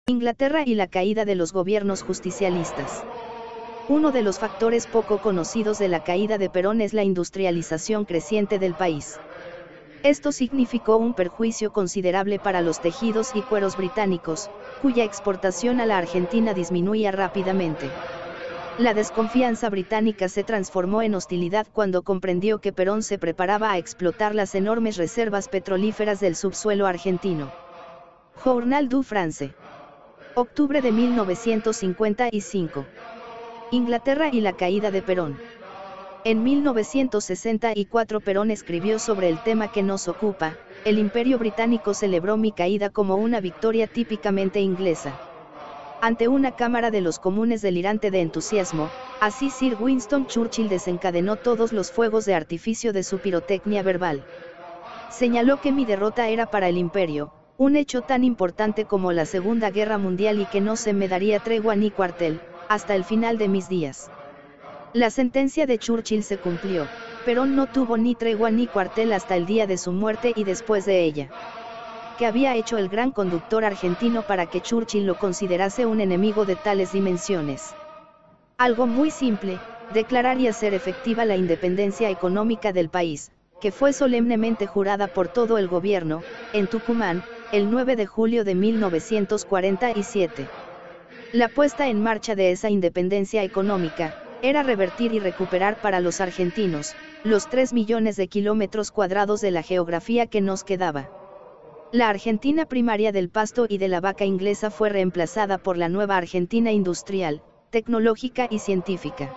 Inglaterra y la caída de los gobiernos justicialistas. Uno de los factores poco conocidos de la caída de Perón es la industrialización creciente del país. Esto significó un perjuicio considerable para los tejidos y cueros británicos, cuya exportación a la Argentina disminuía rápidamente. La desconfianza británica se transformó en hostilidad cuando comprendió que Perón se preparaba a explotar las enormes reservas petrolíferas del subsuelo argentino. Journal du France. Octubre de 1955. Inglaterra y la caída de Perón. En 1964 Perón escribió sobre el tema que nos ocupa: el Imperio Británico celebró mi caída como una victoria típicamente inglesa. Ante una Cámara de los Comunes delirante de entusiasmo, así Sir Winston Churchill desencadenó todos los fuegos de artificio de su pirotecnia verbal. Señaló que mi derrota era para el Imperio, un hecho tan importante como la Segunda Guerra Mundial y que no se me daría tregua ni cuartel, hasta el final de mis días. La sentencia de Churchill se cumplió. Perón no tuvo ni tregua ni cuartel hasta el día de su muerte y después de ella. ¿Qué había hecho el gran conductor argentino para que Churchill lo considerase un enemigo de tales dimensiones? Algo muy simple: declarar y hacer efectiva la independencia económica del país, que fue solemnemente jurada por todo el gobierno, en Tucumán, el 9 de julio de 1947. La puesta en marcha de esa independencia económica era revertir y recuperar para los argentinos los 3 millones de kilómetros cuadrados de la geografía que nos quedaba. La Argentina primaria del pasto y de la vaca inglesa fue reemplazada por la nueva Argentina industrial, tecnológica y científica.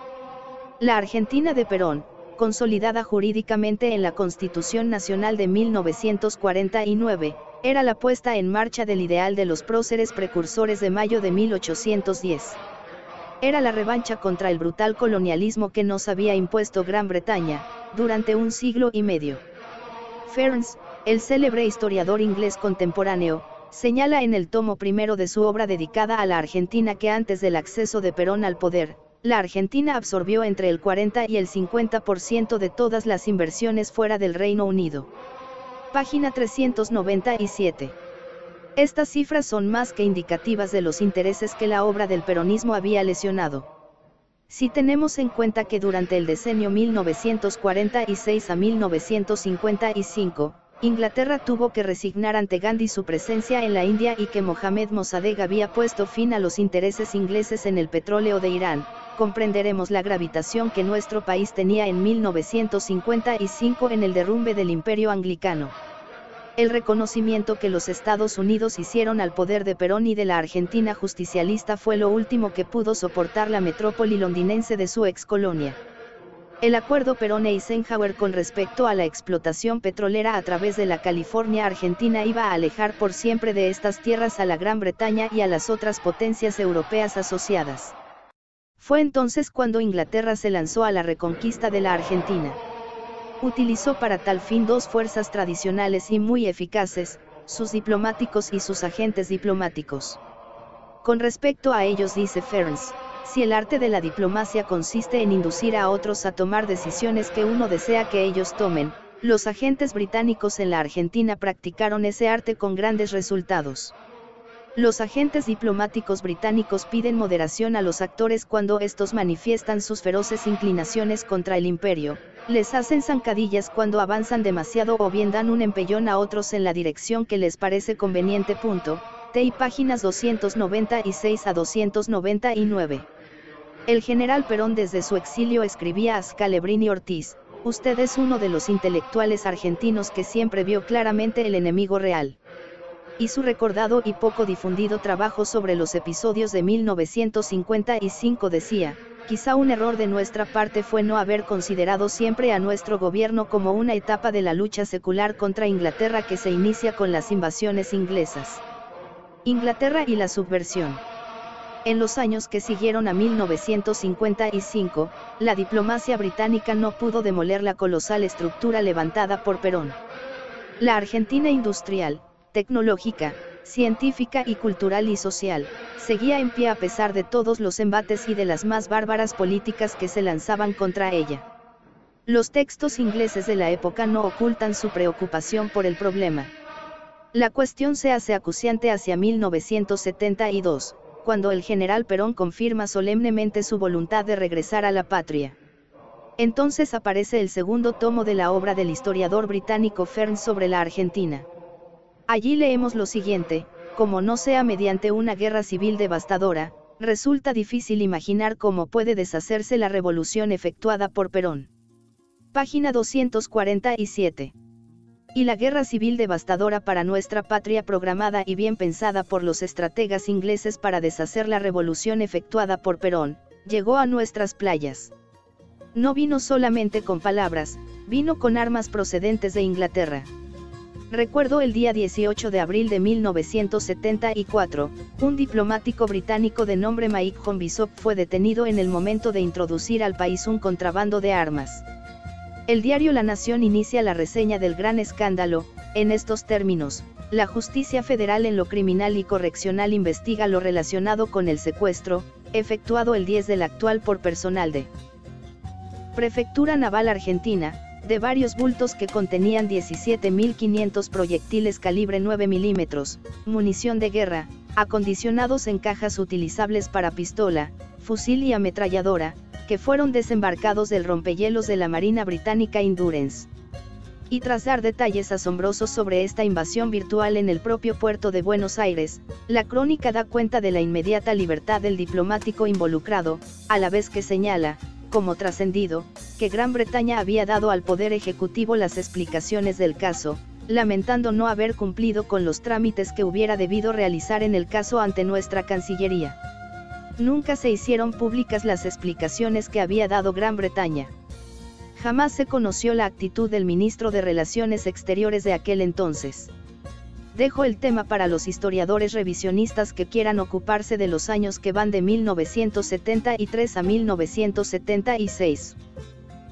La Argentina de Perón, consolidada jurídicamente en la Constitución Nacional de 1949, era la puesta en marcha del ideal de los próceres precursores de mayo de 1810. Era la revancha contra el brutal colonialismo que nos había impuesto Gran Bretaña, durante un siglo y medio. Ferns, el célebre historiador inglés contemporáneo, señala en el tomo primero de su obra dedicada a la Argentina que antes del acceso de Perón al poder, la Argentina absorbió entre el 40 y el 50% de todas las inversiones fuera del Reino Unido. Página 397. Estas cifras son más que indicativas de los intereses que la obra del peronismo había lesionado. Si tenemos en cuenta que durante el decenio 1946 a 1955, Inglaterra tuvo que resignar ante Gandhi su presencia en la India y que Mohammad Mossadegh había puesto fin a los intereses ingleses en el petróleo de Irán, comprenderemos la gravitación que nuestro país tenía en 1955 en el derrumbe del Imperio Anglicano. El reconocimiento que los Estados Unidos hicieron al poder de Perón y de la Argentina justicialista fue lo último que pudo soportar la metrópoli londinense de su excolonia. El acuerdo Perón-Eisenhower con respecto a la explotación petrolera a través de la California argentina iba a alejar por siempre de estas tierras a la Gran Bretaña y a las otras potencias europeas asociadas. Fue entonces cuando Inglaterra se lanzó a la reconquista de la Argentina. Utilizó para tal fin dos fuerzas tradicionales y muy eficaces, sus diplomáticos y sus agentes diplomáticos. Con respecto a ellos dice Ferns: si el arte de la diplomacia consiste en inducir a otros a tomar decisiones que uno desea que ellos tomen, los agentes británicos en la Argentina practicaron ese arte con grandes resultados. Los agentes diplomáticos británicos piden moderación a los actores cuando estos manifiestan sus feroces inclinaciones contra el imperio, les hacen zancadillas cuando avanzan demasiado o bien dan un empellón a otros en la dirección que les parece conveniente. TI páginas 296 a 299. El general Perón desde su exilio escribía a Scalabrini Ortiz: usted es uno de los intelectuales argentinos que siempre vio claramente el enemigo real. Y su recordado y poco difundido trabajo sobre los episodios de 1955 decía: quizá un error de nuestra parte fue no haber considerado siempre a nuestro gobierno como una etapa de la lucha secular contra Inglaterra que se inicia con las invasiones inglesas. Inglaterra y la subversión. En los años que siguieron a 1955, la diplomacia británica no pudo demoler la colosal estructura levantada por Perón. La Argentina industrial, tecnológica, científica y cultural y social, seguía en pie a pesar de todos los embates y de las más bárbaras políticas que se lanzaban contra ella. Los textos ingleses de la época no ocultan su preocupación por el problema. La cuestión se hace acuciante hacia 1972, cuando el general Perón confirma solemnemente su voluntad de regresar a la patria. Entonces aparece el segundo tomo de la obra del historiador británico Fern sobre la Argentina. Allí leemos lo siguiente: como no sea mediante una guerra civil devastadora, resulta difícil imaginar cómo puede deshacerse la revolución efectuada por Perón. Página 247. Y la guerra civil devastadora para nuestra patria, programada y bien pensada por los estrategas ingleses para deshacer la revolución efectuada por Perón, llegó a nuestras playas. No vino solamente con palabras, vino con armas procedentes de Inglaterra. Recuerdo el día 18 de abril de 1974, un diplomático británico de nombre Mike John Bishop fue detenido en el momento de introducir al país un contrabando de armas. El diario La Nación inicia la reseña del gran escándalo, en estos términos: la justicia federal en lo criminal y correccional investiga lo relacionado con el secuestro, efectuado el 10 del actual por personal de Prefectura Naval Argentina, de varios bultos que contenían 17.500 proyectiles calibre 9 milímetros, munición de guerra, acondicionados en cajas utilizables para pistola, fusil y ametralladora, que fueron desembarcados del rompehielos de la Marina Británica Endurance. Y tras dar detalles asombrosos sobre esta invasión virtual en el propio puerto de Buenos Aires, la crónica da cuenta de la inmediata libertad del diplomático involucrado, a la vez que señala, como trascendido, que Gran Bretaña había dado al Poder Ejecutivo las explicaciones del caso, lamentando no haber cumplido con los trámites que hubiera debido realizar en el caso ante nuestra Cancillería. Nunca se hicieron públicas las explicaciones que había dado Gran Bretaña. Jamás se conoció la actitud del ministro de Relaciones Exteriores de aquel entonces. Dejo el tema para los historiadores revisionistas que quieran ocuparse de los años que van de 1973 a 1976.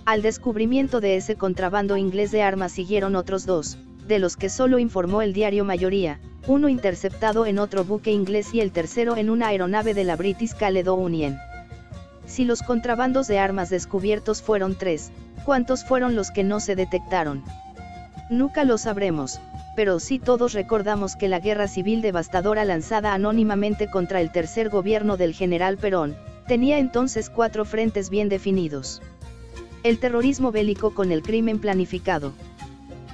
Al descubrimiento de ese contrabando inglés de armas siguieron otros dos, de los que solo informó el diario Mayoría, uno interceptado en otro buque inglés y el tercero en una aeronave de la British Caledonian. Si los contrabandos de armas descubiertos fueron 3, ¿cuántos fueron los que no se detectaron? Nunca lo sabremos, pero sí todos recordamos que la guerra civil devastadora lanzada anónimamente contra el tercer gobierno del general Perón, tenía entonces 4 frentes bien definidos. El terrorismo bélico con el crimen planificado.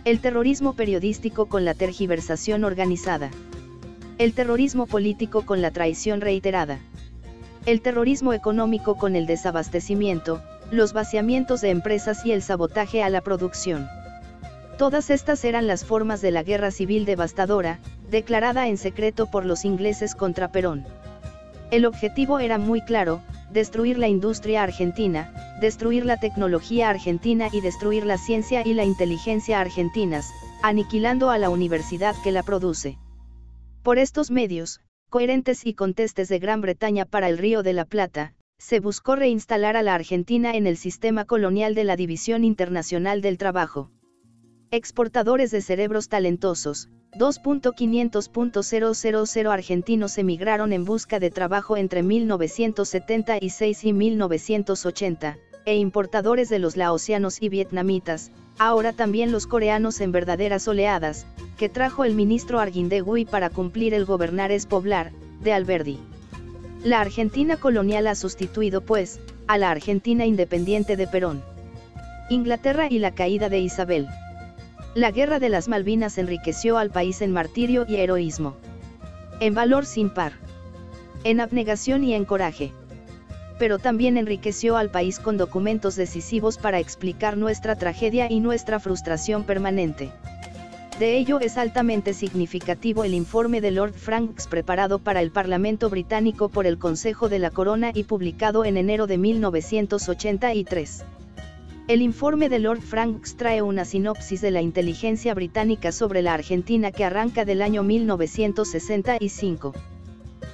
El terrorismo periodístico con la tergiversación organizada. El terrorismo político con la traición reiterada. El terrorismo económico con el desabastecimiento, los vaciamientos de empresas y el sabotaje a la producción. Todas estas eran las formas de la guerra civil devastadora, declarada en secreto por los ingleses contra Perón. El objetivo era muy claro: destruir la industria argentina, destruir la tecnología argentina y destruir la ciencia y la inteligencia argentinas, aniquilando a la universidad que la produce. Por estos medios, coherentes y contestes de Gran Bretaña para el Río de la Plata, se buscó reinstalar a la Argentina en el sistema colonial de la División Internacional del Trabajo. Exportadores de cerebros talentosos, 2.500.000 argentinos emigraron en busca de trabajo entre 1976 y 1980, e importadores de los laosianos y vietnamitas, ahora también los coreanos en verdaderas oleadas, que trajo el ministro Arguindegui para cumplir el gobernar es poblar, de Alberdi. La Argentina colonial ha sustituido pues, a la Argentina independiente de Perón. Inglaterra y la caída de Isabel. La guerra de las Malvinas enriqueció al país en martirio y heroísmo. En valor sin par. En abnegación y en coraje. Pero también enriqueció al país con documentos decisivos para explicar nuestra tragedia y nuestra frustración permanente. De ello es altamente significativo el informe de Lord Franks preparado para el Parlamento británico por el Consejo de la Corona y publicado en enero de 1983. El informe de Lord Franks trae una sinopsis de la inteligencia británica sobre la Argentina que arranca del año 1965.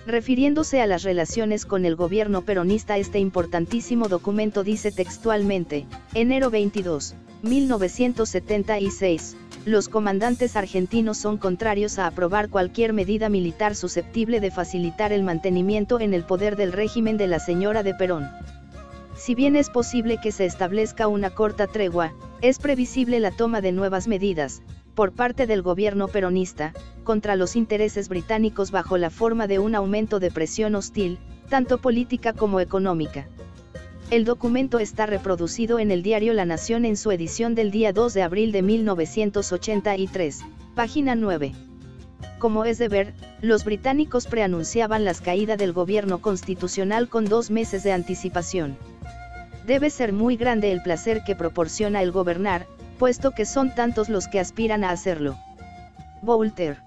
Refiriéndose a las relaciones con el gobierno peronista, este importantísimo documento dice textualmente: enero 22, 1976, los comandantes argentinos son contrarios a aprobar cualquier medida militar susceptible de facilitar el mantenimiento en el poder del régimen de la señora de Perón. Si bien es posible que se establezca una corta tregua, es previsible la toma de nuevas medidas, por parte del gobierno peronista, contra los intereses británicos bajo la forma de un aumento de presión hostil, tanto política como económica. El documento está reproducido en el diario La Nación en su edición del día 2 de abril de 1983, página 9. Como es de ver, los británicos preanunciaban la caída del gobierno constitucional con 2 meses de anticipación. Debe ser muy grande el placer que proporciona el gobernar, puesto que son tantos los que aspiran a hacerlo. Voltaire.